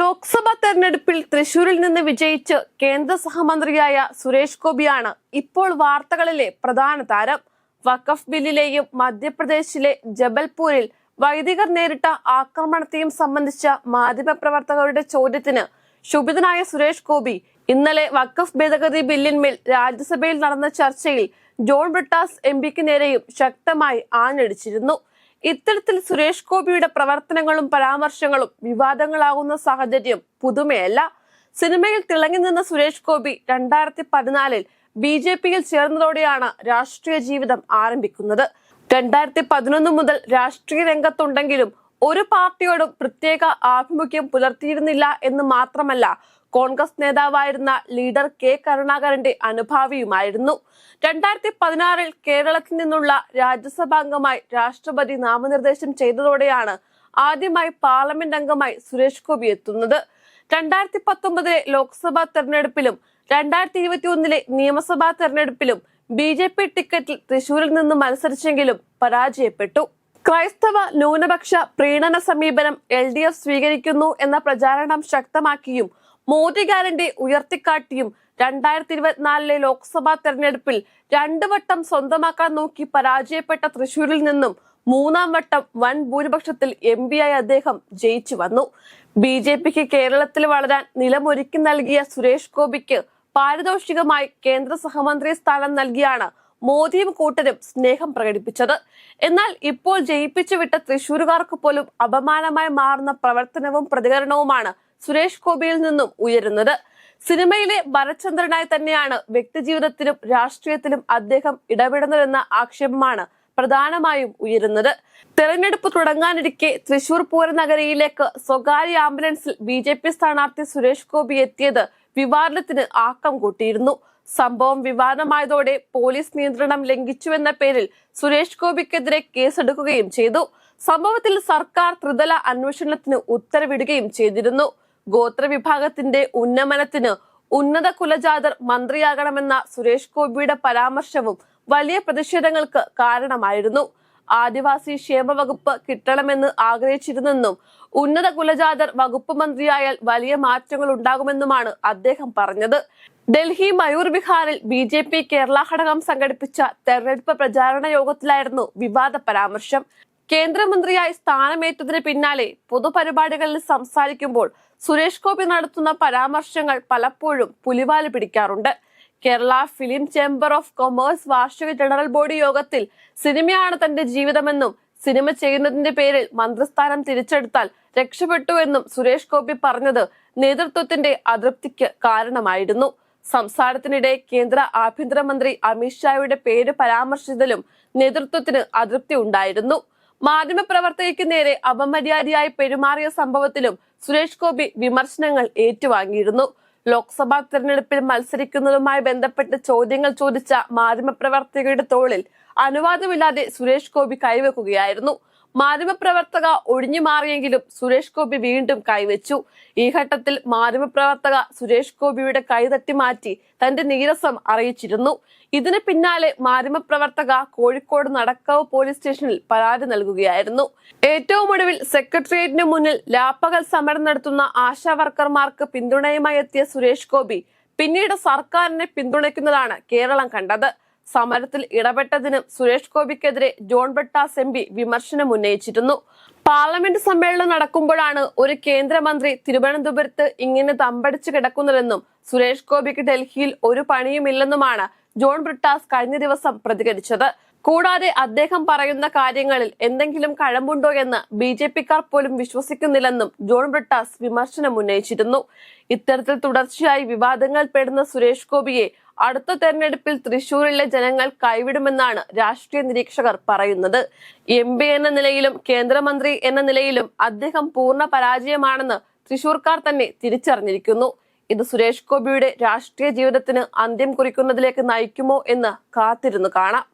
ലോക്സഭാ തെരഞ്ഞെടുപ്പിൽ തൃശൂരിൽ നിന്ന് വിജയിച്ച് കേന്ദ്ര സഹമന്ത്രിയായ സുരേഷ് ഗോപിയാണ് ഇപ്പോൾ വാർത്തകളിലെ പ്രധാന താരം. വഖഫ് ബില്ലിലെയും മധ്യപ്രദേശിലെ ജബൽപൂരിൽ വൈദികർ നേരിട്ട ആക്രമണത്തെയും സംബന്ധിച്ച മാധ്യമപ്രവർത്തകരുടെ ചോദ്യത്തിന് ക്ഷുഭിതനായ സുരേഷ് ഗോപി ഇന്നലെ വഖഫ് ഭേദഗതി ബില്ലിന്മേൽ രാജ്യസഭയിൽ നടന്ന ചർച്ചയിൽ ജോൺ ബ്രിട്ടാസ് എംപിക്ക് നേരെയും ശക്തമായി ആഞ്ഞടിച്ചിരുന്നു. ഇത്തരത്തിൽ സുരേഷ് ഗോപിയുടെ പ്രവർത്തനങ്ങളും പരാമർശങ്ങളും വിവാദങ്ങളാകുന്ന സാഹചര്യം പുതുമയല്ല. സിനിമയിൽ തിളങ്ങി നിന്ന സുരേഷ് ഗോപി 2014 BJPയിൽ ചേർന്നതോടെയാണ് രാഷ്ട്രീയ ജീവിതം ആരംഭിക്കുന്നത്. 2011 മുതൽ രാഷ്ട്രീയ രംഗത്തുണ്ടെങ്കിലും ഒരു പാർട്ടിയോടും പ്രത്യേക ആഭിമുഖ്യം പുലർത്തിയിരുന്നില്ല എന്ന് മാത്രമല്ല, കോൺഗ്രസ് നേതാവായിരുന്ന ലീഡർ കെ കരുണാകരന്റെ അനുഭാവിയുമായിരുന്നു. 2016 കേരളത്തിൽ നിന്നുള്ള രാജ്യസഭാംഗമായി രാഷ്ട്രപതി നാമനിർദ്ദേശം ചെയ്തതോടെയാണ് ആദ്യമായി പാർലമെന്റ് അംഗമായി സുരേഷ് ഗോപി എത്തുന്നത്. 2019 ലോക്സഭാ തെരഞ്ഞെടുപ്പിലും 2021 നിയമസഭാ തെരഞ്ഞെടുപ്പിലും BJP ടിക്കറ്റിൽ തൃശൂരിൽ നിന്ന് മത്സരിച്ചെങ്കിലും പരാജയപ്പെട്ടു. ക്രൈസ്തവ ന്യൂനപക്ഷ പ്രീണന സമീപനം LDF സ്വീകരിക്കുന്നു എന്ന പ്രചാരണം ശക്തമാക്കിയും മോദി ഗ്യാരണ്ടി ഉയർത്തിക്കാട്ടിയും 2024 ലോക്സഭാ തെരഞ്ഞെടുപ്പിൽ 2 വട്ടം സ്വന്തമാക്കാൻ നോക്കി പരാജയപ്പെട്ട തൃശൂരിൽ നിന്നും 3-ാം വട്ടം വൻ ഭൂരിപക്ഷത്തിൽ MP ആയി അദ്ദേഹം ജയിച്ചു വന്നു. BJPക്ക് കേരളത്തിൽ വളരാൻ നിലമൊരുക്കി നൽകിയ സുരേഷ് ഗോപിക്ക് പാരിതോഷികമായി കേന്ദ്ര സഹമന്ത്രി സ്ഥാനം നൽകിയാണ് മോദിയും കൂട്ടരും സ്നേഹം പ്രകടിപ്പിച്ചത്. എന്നാൽ ഇപ്പോൾ ജയിപ്പിച്ചു വിട്ട തൃശൂരുകാർക്ക് പോലും അപമാനമായി മാറുന്ന പ്രവർത്തനവും പ്രതികരണവുമാണ് സുരേഷ് ഗോപിയിൽ നിന്നും ഉയരുന്നത്. സിനിമയിലെ ഭരചന്ദ്രനായി തന്നെയാണ് വ്യക്തിജീവിതത്തിലും രാഷ്ട്രീയത്തിലും അദ്ദേഹം ഇടപെടുന്നതെന്ന ആക്ഷേപമാണ് പ്രധാനമായും ഉയരുന്നത്. തെരഞ്ഞെടുപ്പ് തുടങ്ങാനിരിക്കെ തൃശൂർ പൂരനഗരിയിലേക്ക് സ്വകാര്യ ആംബുലൻസിൽ BJP സ്ഥാനാർത്ഥി സുരേഷ് ഗോപി എത്തിയത് വിവാദത്തിന് ആക്കം കൂട്ടിയിരുന്നു. സംഭവം വിവാദമായതോടെ പോലീസ് നിയന്ത്രണം ലംഘിച്ചുവെന്ന പേരിൽ സുരേഷ് ഗോപിക്കെതിരെ കേസെടുക്കുകയും ചെയ്തു. സംഭവത്തിൽ സർക്കാർ ത്രിതല അന്വേഷണത്തിന് ഉത്തരവിടുകയും ചെയ്തിരുന്നു. ഗോത്രവിഭാഗത്തിന്റെ ഉന്നമനത്തിന് ഉന്നത കുലജാതർ മന്ത്രിയാകണമെന്ന സുരേഷ് ഗോപിയുടെ പരാമർശവും വലിയ പ്രതിഷേധങ്ങൾക്ക് കാരണമായിരുന്നു. ആദിവാസി ക്ഷേമ വകുപ്പ് കിട്ടണമെന്ന് ആഗ്രഹിച്ചിരുന്നെന്നും ഉന്നത കുലജാതർ വകുപ്പ് മന്ത്രിയായാൽ വലിയ മാറ്റങ്ങൾ ഉണ്ടാകുമെന്നുമാണ് അദ്ദേഹം പറഞ്ഞത്. ഡൽഹി മയൂർ വിഹാറിൽ BJP കേരള ഘടകം സംഘടിപ്പിച്ച തെരഞ്ഞെടുപ്പ് പ്രചാരണ യോഗത്തിലായിരുന്നു വിവാദ പരാമർശം. കേന്ദ്രമന്ത്രിയായി സ്ഥാനമേറ്റതിന് പിന്നാലെ പൊതുപരിപാടികളിൽ സംസാരിക്കുമ്പോൾ സുരേഷ് ഗോപി നടത്തുന്ന പരാമർശങ്ങൾ പലപ്പോഴും പുലിവാല് പിടിക്കാറുണ്ട്. Kerala film chamber of commerce വാർഷിക ജനറൽ ബോഡി യോഗത്തിൽ സിനിമയാണ് തന്റെ ജീവിതമെന്നും സിനിമ ചെയ്യുന്നതിന്റെ പേരിൽ മന്ത്രിസ്ഥാനം തിരിച്ചെടുത്താൽ രക്ഷപ്പെട്ടു എന്നും സുരേഷ് ഗോപി പറഞ്ഞത് നേതൃത്വത്തിന്റെ അതൃപ്തിക്ക് കാരണമായിരുന്നു. സംസാരത്തിനിടെ കേന്ദ്ര ആഭ്യന്തരമന്ത്രി അമിത്ഷായുടെ പേര് പരാമർശിച്ചതിലും നേതൃത്വത്തിന് അതൃപ്തി ഉണ്ടായിരുന്നു. മാധ്യമപ്രവർത്തകയ്ക്ക് നേരെ അപമര്യാദയായി പെരുമാറിയ സംഭവത്തിലും സുരേഷ് ഗോപി വിമർശനങ്ങൾ ഏറ്റുവാങ്ങിയിരുന്നു. ലോക്സഭാ തെരഞ്ഞെടുപ്പിൽ മത്സരിക്കുന്നതുമായി ബന്ധപ്പെട്ട് ചോദ്യങ്ങൾ ചോദിച്ച മാധ്യമപ്രവർത്തകയുടെ തോളിൽ അനുവാദമില്ലാതെ സുരേഷ് ഗോപി കൈവെക്കുകയായിരുന്നു. മാധ്യമപ്രവർത്തക ഒഴിഞ്ഞു മാറിയെങ്കിലും സുരേഷ് ഗോപി വീണ്ടും കൈവച്ചു. ഈ ഘട്ടത്തിൽ മാധ്യമപ്രവർത്തക സുരേഷ് ഗോപിയുടെ കൈതട്ടി മാറ്റി തന്റെ നീരസം അറിയിച്ചിരുന്നു. ഇതിന് പിന്നാലെ മാധ്യമപ്രവർത്തക കോഴിക്കോട് നടക്കാവ് പോലീസ് സ്റ്റേഷനിൽ പരാതി നൽകുകയായിരുന്നു. ഏറ്റവും ഒടുവിൽ സെക്രട്ടേറിയറ്റിന് മുന്നിൽ രാപ്പകൽ സമരം നടത്തുന്ന ആശാ വർക്കർമാർക്ക് പിന്തുണയുമായി എത്തിയ സുരേഷ് ഗോപി പിന്നീട് സർക്കാരിനെ പിന്തുണയ്ക്കുന്നതാണ് കേരളം കണ്ടത്. സമരത്തിൽ ഇടപെട്ടതിനും സുരേഷ് ഗോപിക്കെതിരെ ജോൺ ബ്രിട്ടാസ് MP വിമർശനം ഉന്നയിച്ചിരുന്നു. പാർലമെന്റ് സമ്മേളനം നടക്കുമ്പോഴാണ് ഒരു കേന്ദ്രമന്ത്രി തിരുവനന്തപുരത്ത് ഇങ്ങനെ തമ്പടിച്ചു കിടക്കുന്നതെന്നും സുരേഷ് ഗോപിക്ക് ഡൽഹിയിൽ ഒരു പണിയുമില്ലെന്നുമാണ് ജോൺ ബ്രിട്ടാസ് കഴിഞ്ഞ ദിവസം പ്രതികരിച്ചത്. കൂടാതെ അദ്ദേഹം പറയുന്ന കാര്യങ്ങളിൽ എന്തെങ്കിലും കഴമ്പുണ്ടോ എന്ന് BJPക്കാർ പോലും വിശ്വസിക്കുന്നില്ലെന്നും ജോൺ ബ്രിട്ടാസ് വിമർശനം ഉന്നയിച്ചിരുന്നു. ഇത്തരത്തിൽ തുടർച്ചയായി വിവാദങ്ങൾ പെടുന്ന സുരേഷ് ഗോപിയെ അടുത്ത തെരഞ്ഞെടുപ്പിൽ തൃശൂരിലെ ജനങ്ങൾ കൈവിടുമെന്നാണ് രാഷ്ട്രീയ നിരീക്ഷകർ പറയുന്നത്. MP എന്ന നിലയിലും കേന്ദ്രമന്ത്രി എന്ന നിലയിലും അദ്ദേഹം പൂർണ്ണ പരാജയമാണെന്ന് തൃശൂർക്കാർ തന്നെ തിരിച്ചറിഞ്ഞിരിക്കുന്നു. ഇത് സുരേഷ് ഗോപിയുടെ രാഷ്ട്രീയ ജീവിതത്തിന് അന്ത്യം കുറിക്കുന്നതിലേക്ക് നയിക്കുമോ എന്ന് കാത്തിരുന്നു കാണാം.